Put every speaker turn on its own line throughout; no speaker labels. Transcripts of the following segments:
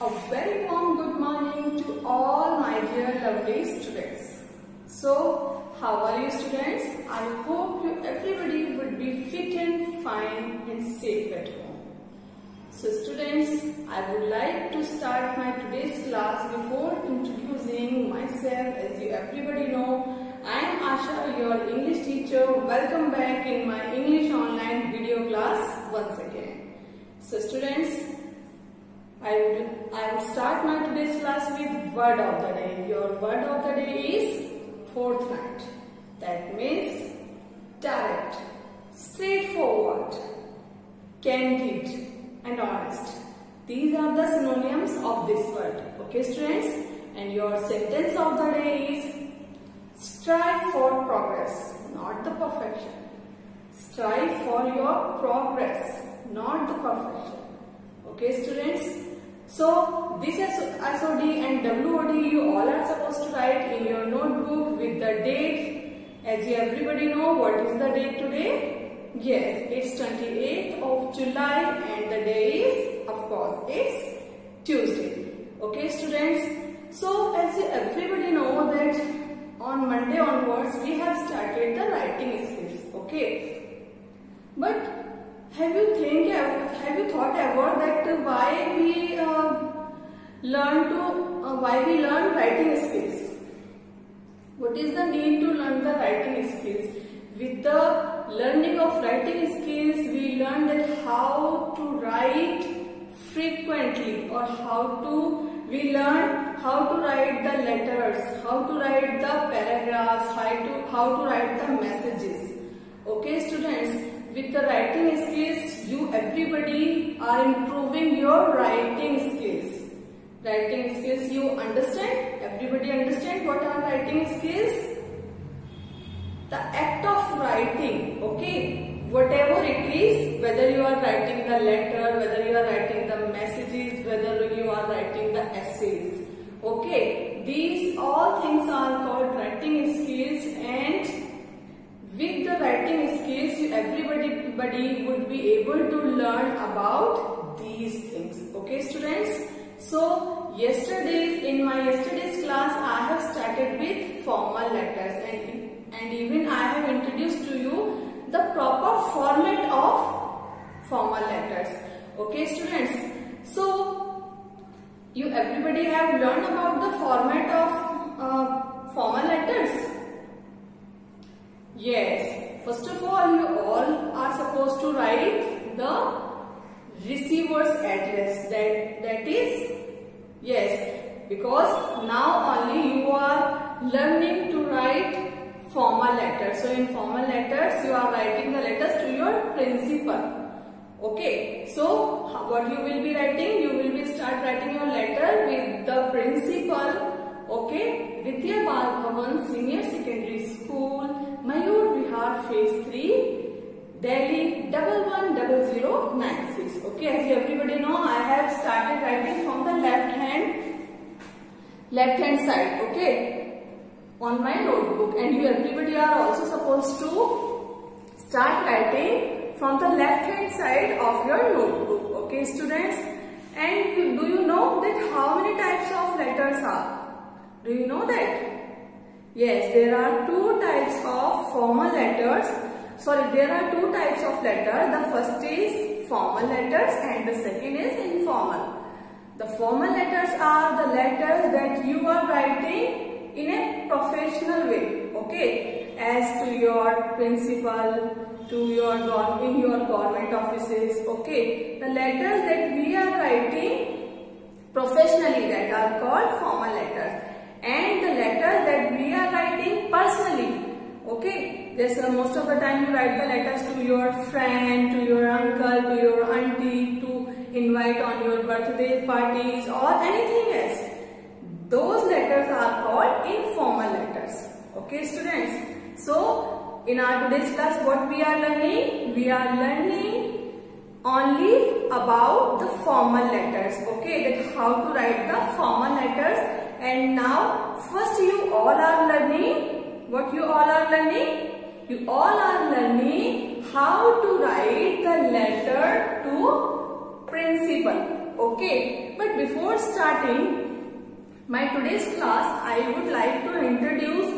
A very warm good morning to all my dear lovely students. So, how are you students? I hope you everybody would be fit and fine and safe at home. So students, I would like to start my today's class before introducing myself. As you everybody know, I am Asha, your English teacher. Welcome back in my English online video class once again. So students, I will start my today's class with word of the day. Your word of the day is forthright. That means direct, straightforward, candid and honest. These are the synonyms of this word. Okay students? And your sentence of the day is strive for progress, not the perfection. Strive for your progress, not the perfection. Okay students? So this SOD and WOD you all are supposed to write in your notebook with the date. As you everybody know, what is the date today? Yes, it's 28th of July and the day is, of course, it's Tuesday. Okay students? So as you everybody know that on Monday onwards we have started the writing skills. Okay. But have you thought ever that why we learn writing skills? What is the need to learn the writing skills? With the learning of writing skills, we learn that how to write frequently, or we learn how to write the letters, how to write the paragraphs, how to write the messages. Okay students? With the writing skills, you everybody are improving your writing skills. Writing skills, you understand? Everybody understand what are writing skills? The act of writing, okay? Whatever it is, whether you are writing the letter, whether you are writing the messages, whether you are writing the essays. Okay? These all things are called writing skills, and with the writing skills, everybody would be able to learn about these things. Okay students? So in my yesterday's class, I have started with formal letters, and even I have introduced to you the proper format of formal letters. Okay students? So you everybody have learned about the format of formal letters. Yes, first of all, you all are supposed to write the receiver's address. That is, yes, because now only you are learning to write formal letters. So in formal letters, you are writing the letters to your principal. Okay, so what you will be writing? You will start writing your letter with the principal. Okay, Vidya Bal Bhavan Senior Secondary School, Mayur Vihar Phase 3, Delhi 110096. Okay, as you everybody know, I have started writing from the left hand side. Okay, on my notebook, and you everybody are also supposed to start writing from the left hand side of your notebook. Okay, students, and do you know that how many types of letters are? Do you know that? Yes, there are two types of formal letters. There are two types of letters. The first is formal letters and the second is informal. The formal letters are the letters that you are writing in a professional way. Okay, as to your principal, in your government offices. Okay, the letters that we are writing professionally, that are called formal letters. And the letters that we are writing personally. Okay, most of the time you write the letters to your friend, to your uncle, to your auntie, to invite on your birthday parties or anything else. Those letters are called informal letters. Okay students? So in our today's class, what we are learning? We are learning only about the formal letters. Okay, that how to write the formal letters. And now, first you all are learning, what you all are learning? You all are learning how to write the letter to principal. Okay, but before starting my today's class, I would like to introduce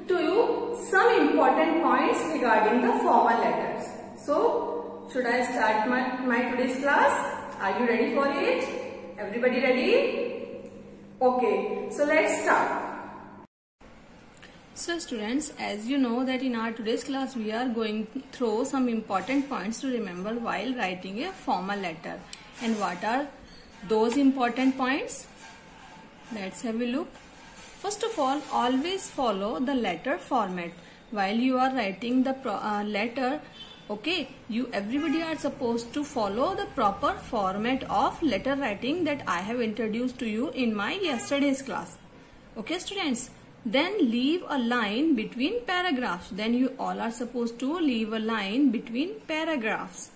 to you some important points regarding the formal letters. So, should I start my today's class? Are you ready for it? Everybody ready? Okay, so let's start. So students, as you know that in our today's class we are going through some important points to remember while writing a formal letter. And what are those important points? Let's have a look. First of all, always follow the letter format while you are writing the letter. Okay, everybody are supposed to follow the proper format of letter writing that I have introduced to you in my yesterday's class. Okay students, then leave a line between paragraphs. Then you all are supposed to leave a line between paragraphs.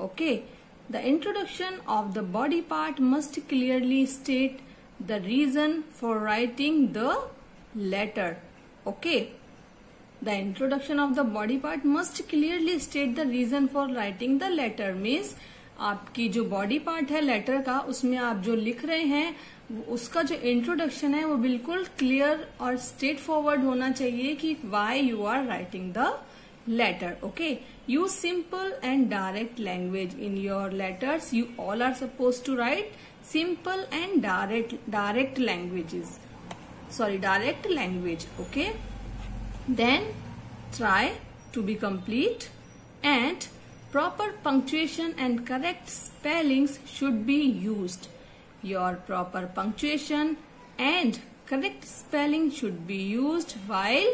Okay, the introduction of the body part must clearly state the reason for writing the letter. Okay, the introduction of the body part must clearly state the reason for writing the letter. Means आपकी जो body part है letter का, उसमें आप जो लिख रहे हैं उसका जो इंट्रोडक्शन है वो बिल्कुल क्लियर और स्ट्रेट फॉरवर्ड होना चाहिए कि why you are writing the letter. Okay, use simple and direct language in your letters. You all are supposed to write simple and direct languages. Direct language. Okay, then try to be complete, and proper punctuation and correct spellings should be used. Your proper punctuation and correct spelling should be used while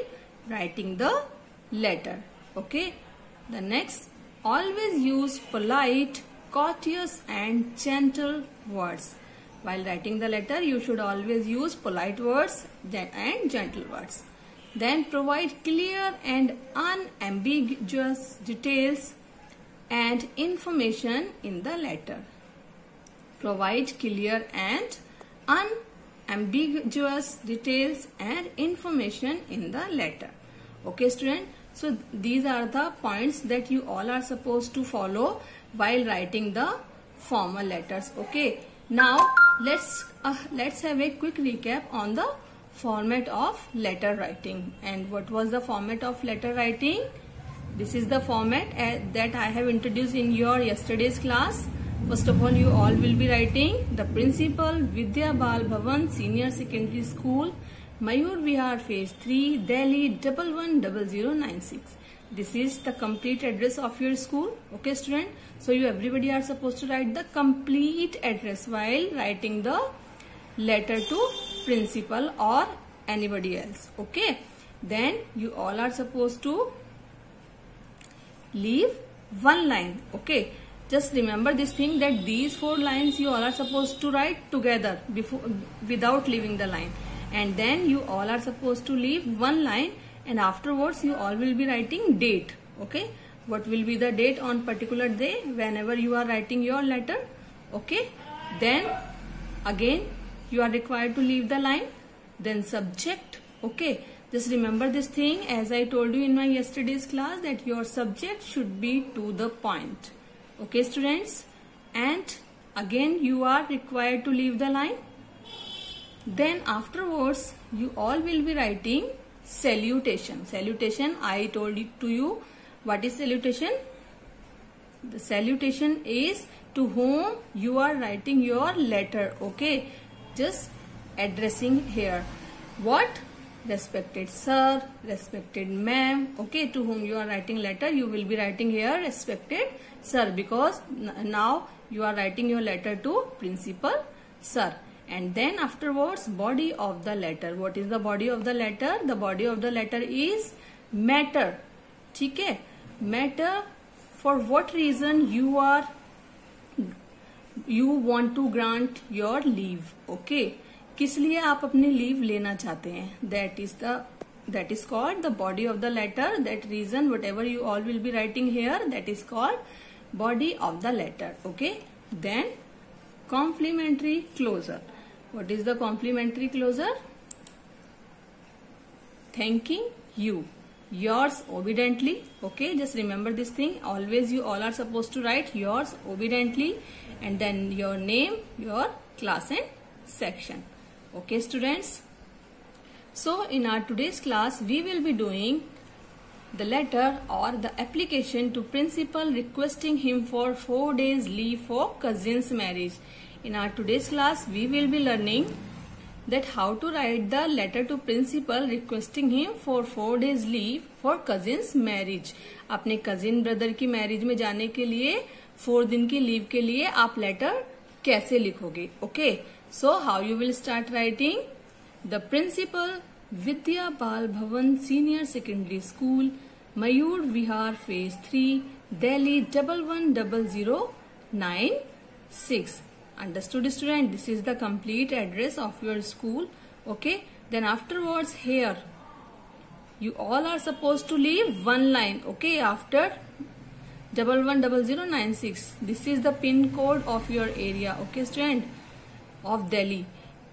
writing the letter. Okay, the next, always use polite, courteous and gentle words. While writing the letter, you should always use polite words and gentle words. Then provide clear and unambiguous details and information in the letter. Provide clear and unambiguous details and information in the letter. Okay student, so these are the points that you all are supposed to follow while writing the formal letters. Okay, now let's have a quick recap on the format of letter writing. And what was the format of letter writing? This is the format that I have introduced in your yesterday's class. First of all, you all will be writing the Principal Vidya Bal Bhavan Senior Secondary School, Mayur Vihar Phase 3, Delhi 110096. This is the complete address of your school. Okay student, so everybody are supposed to write the complete address while writing the letter to principal or anybody else. Okay, then you all are supposed to leave one line. Okay, just remember this thing that these 4 lines you all are supposed to write together without leaving the line. And then you all are supposed to leave one line, and afterwards you all will be writing date. Okay, what will be the date on particular day whenever you are writing your letter. Okay, then again you are required to leave the line. Then subject. Okay, just remember this thing as I told you in my yesterday's class that your subject should be to the point. Okay students, and again you are required to leave the line. Then afterwards you all will be writing salutation. Salutation, I told it to you. What is salutation? The salutation is to whom you are writing your letter. Okay, just addressing here. What? Respected sir, respected ma'am. Okay, to whom you are writing letter, you will be writing here respected sir, because now you are writing your letter to principal sir. And then afterwards, body of the letter. What is the body of the letter? The body of the letter is matter. ठीक है, matter for what reason you want to grant your leave. Okay, किस लिए आप अपनी leave लेना चाहते हैं? That is called the body of the letter. That reason, whatever you all will be writing here, that is called body of the letter. Okay, then complimentary closure. What is the complimentary closure? Thanking you. Yours obediently. Okay, just remember this thing. Always you all are supposed to write yours obediently, and then your name, your class and section. Okay students, so in our today's class we will be doing the letter or the application to principal requesting him for 4 days leave for cousin's marriage. In our today's class we will be learning that how to write the letter to principal requesting him for 4 days leave for cousin's marriage. अपने cousin brother की marriage में जाने के लिए 4 दिन की leave के लिए आप letter कैसे लिखोगे? Okay, so how you will start writing? The principal Vidya Bal Bhavan Senior Secondary School, Mayur Vihar Phase 3, Delhi 110096. Understood student? This is the complete address of your school. Okay, then afterwards here you all are supposed to leave one line. Okay, after 110096. This is the pin code of your area. Okay student, of Delhi.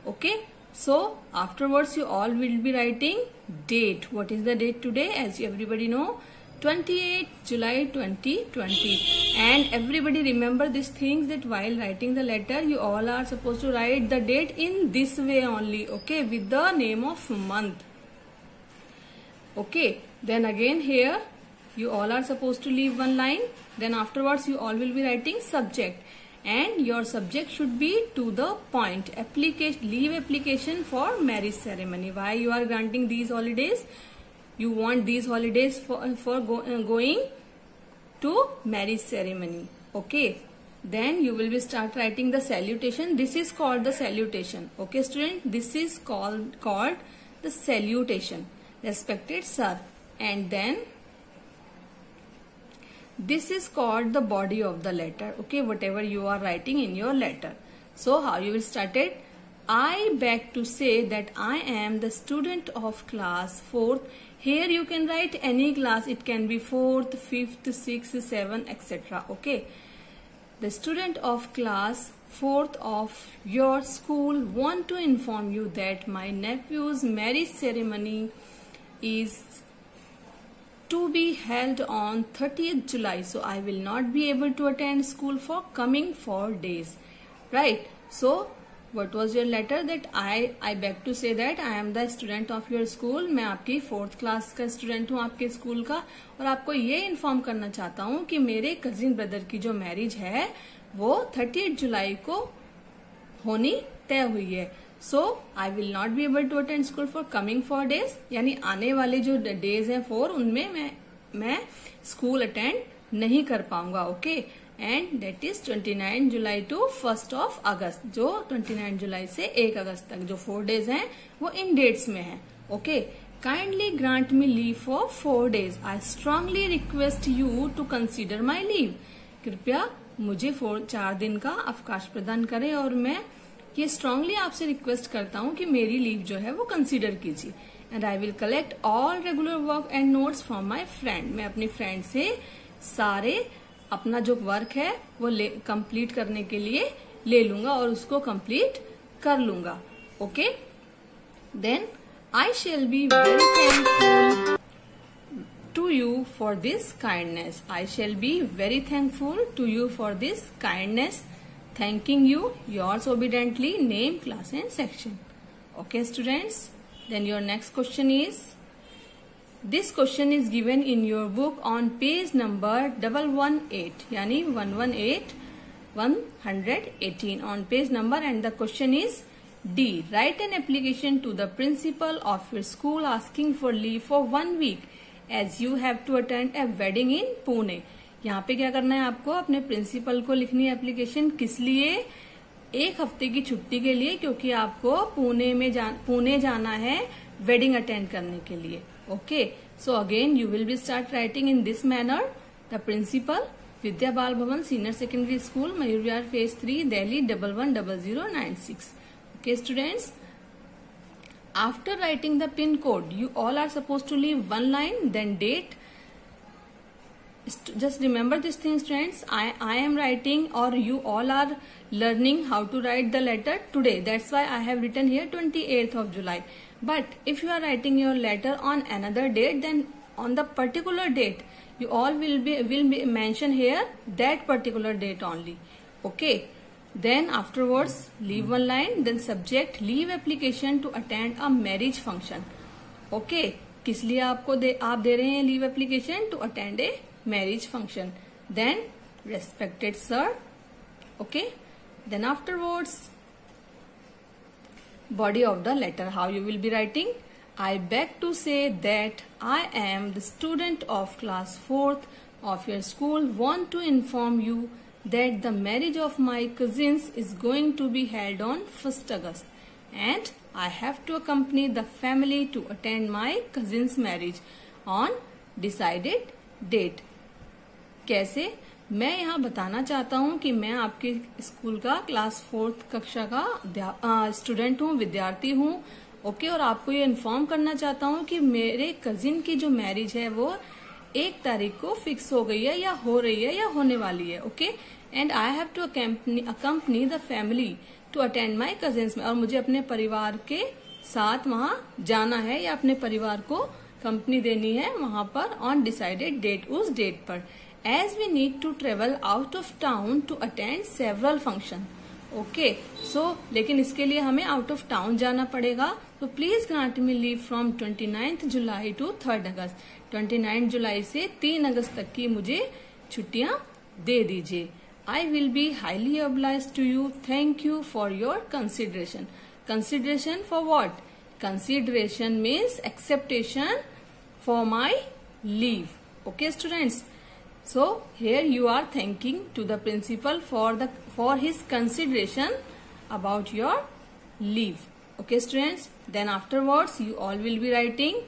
Okay, so afterwards you all will be writing date. What is the date today? As everybody know, 28 July 2020. And everybody remember these things, that while writing the letter you all are supposed to write the date in this way only. Okay, with the name of month. Okay, then again here you all are supposed to leave one line. Then afterwards you all will be writing subject, and your subject should be to the point. Leave application for marriage ceremony. Why you are granting these holidays? You want these holidays for going to marriage ceremony. Okay, then you will be start writing the salutation. This is called the salutation. Okay student, this is called the salutation. Respected sir. And then this is called the body of the letter. Okay, whatever you are writing in your letter. So how you will start it? I beg to say that I am the student of class 4th. Here you can write any class. It can be 4th, 5th, 6th, 7th, etc. Okay. The student of class 4th of your school want to inform you that my nephew's marriage ceremony is to be held on 30th July. So I will not be able to attend school for coming 4 days. Right. So what was your letter? That I beg to say that I am the student of your school. मैं आपकी 4th class का student हूँ आपके school का, और आपको ये inform करना चाहता हूँ कि मेरे कजिन ब्रदर की जो मैरिज है वो 30 जुलाई को होनी तय हुई है. So I will not be able to attend school for coming 4 days. यानी आने वाले जो डेज हैं 4, उनमें मैं स्कूल अटेंड नहीं कर पाऊंगा. Okay, and that is 29 July to 1 August. जो 29 जुलाई से 1 अगस्त तक जो 4 डेज हैं वो इन डेट्स में है. Okay, kindly grant me leave for 4 days. I strongly request you to consider my leave. कृपया मुझे 4 दिन का अवकाश प्रदान करें, और मैं ये स्ट्रांगली आपसे रिक्वेस्ट करता हूँ कि मेरी लीव जो है वो कंसीडर कीजिए. And I will collect all regular work and notes from my friend. मैं अपनी फ्रेंड से सारे अपना जो वर्क है वो कंप्लीट करने के लिए ले लूंगा और उसको कंप्लीट कर लूंगा. Okay, then I shall be very thankful to you for this kindness. I shall be very thankful to you for this kindness. Thanking you. Yours obediently. Name, class and section. Okay students. Then your next question is, this question is given in your book on page number 118. Yani 118 on page number, and the question is D. Write an application to the principal of your school asking for leave for 1 week as you have to attend a wedding in Pune. यहाँ पे क्या करना है आपको? अपने principal को लिखनी है एप्लीकेशन. किस लिए? 1 हफ्ते की छुट्टी के लिए, क्योंकि आपको पुणे जाना है वेडिंग अटेंड करने के लिए. Okay, so again you will be start writing in this manner. The principal Vidya Bal Bhavan senior secondary school, Mayur Vihar phase 3, Delhi 110096. Okay students, after writing the pin code you all are supposed to leave one line, then date. Just remember these things students. I am writing, or you all are learning how to write the letter today. That's why I have written here 28th of July. But if you are writing your letter on another date, then on the particular date you all will be mention here that particular date only. Okay, Then afterwards, leave one line. Then subject, leave application to attend a marriage function. Okay, किस लिए आप दे रहे हैं leave application? To attend a marriage function. Then respected sir. Okay. Then afterwards, body of the letter. How you will be writing? I beg to say that I am the student of class 4th of your school. Want to inform you that the marriage of my cousins is going to be held on 1st August and I have to accompany the family to attend my cousin's marriage on decided date. कैसे? मैं यहाँ बताना चाहता हूँ कि मैं आपके school का क्लास 4th कक्षा का स्टूडेंट हूँ, विद्यार्थी हूँ. ओके, और आपको ये इन्फॉर्म करना चाहता हूँ कि मेरे कजिन की जो मैरिज है वो 1 तारीख को फिक्स हो गई है या हो रही है या होने वाली है. Okay, and I have to accompany the family to attend my cousins में, और मुझे अपने परिवार के साथ वहां जाना है या अपने परिवार को कंपनी देनी है वहां पर ऑन डिसाइडेड डेट, उस डेट पर. As we need to travel out of town to attend several function. Okay, so लेकिन इसके लिए हमें आउट ऑफ टाउन जाना पड़ेगा. तो please grant me leave from 29th July to 3rd August. 29 जुलाई से 3 अगस्त तक की मुझे छुट्टियां दे दीजिए. I will be highly obliged to you. Thank you for your consideration. Consideration for what? Consideration means acceptation for my leave. Okay, students. So here you are thanking to the principal for his consideration about your leave. Okay, students. Then afterwards you all will be writing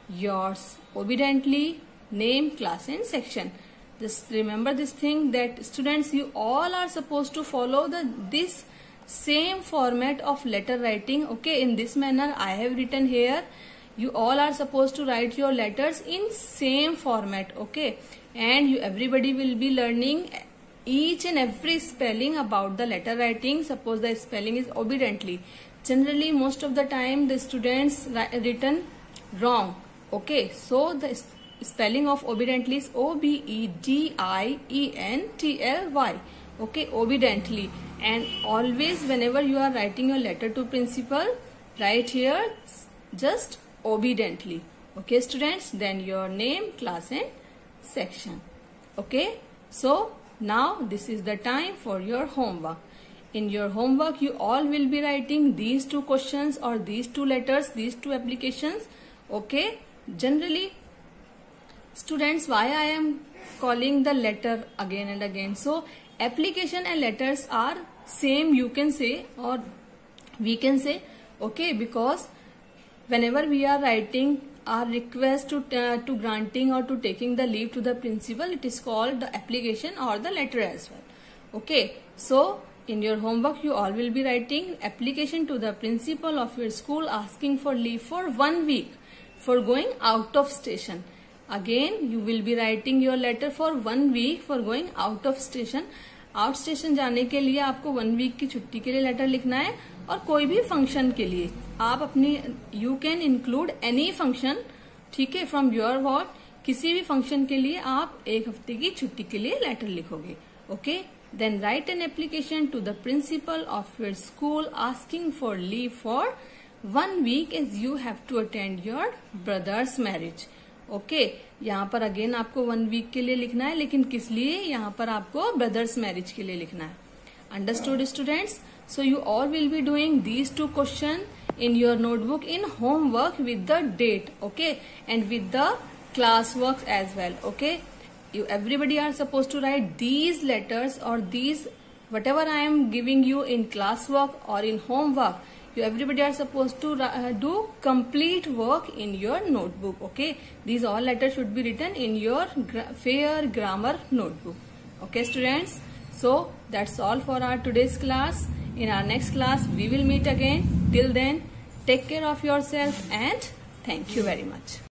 yours obediently, name, class and section. Just remember this thing that students, you all are supposed to follow this same format of letter writing. Okay, in this manner I have written here. You all are supposed to write your letters in same format. Okay, and everybody will be learning each and every spelling about the letter writing. Suppose the spelling is obediently. Generally, most of the time the students written wrong. Okay, so the spelling of obediently is obediently. Okay, obediently. And always whenever you are writing your letter to principal, write here just obediently. Okay, students. Then your name, class and section. Okay, so now this is the time for your homework. In your homework you all will be writing these 2 questions or these 2 letters, these 2 applications. Okay, generally students, why I am calling the letter again and again? So application and letters are same, you can say, or we can say. Okay, because whenever we are writing our request to granting or to taking the leave to the principal, it is called the application or the letter as well. Okay, so in your homework you all will be writing application to the principal of your school asking for leave for 1 week for going out of station. Again you will be writing your letter for 1 week for going out of station. Out station जाने के लिए आपको 1 week की छुट्टी के लिए letter लिखना है, और कोई भी फंक्शन के लिए आप अपनी you can include any function. ठीक है, फ्रॉम योर वॉट, किसी भी फंक्शन के लिए आप 1 हफ्ते की छुट्टी के लिए लेटर लिखोगे. Okay, then write an application to the principal of your school asking for leave for 1 week as you have to attend your brother's marriage. Okay, यहाँ पर अगेन आपको 1 वीक के लिए लिखना है, लेकिन किस लिए? यहाँ पर आपको ब्रदर्स मैरिज के लिए लिखना है. Understood students? So you all will be doing these 2 question in your notebook in homework with the date. Okay, and with the class works as well. Okay, you everybody are supposed to write these letters or these whatever I am giving you in class work or in homework. You everybody are supposed to do complete work in your notebook. Okay, these all letters should be written in your fair grammar notebook. Okay, students. So that's all for our today's class. In our next class we will meet again. Till then, take care of yourself and thank you very much.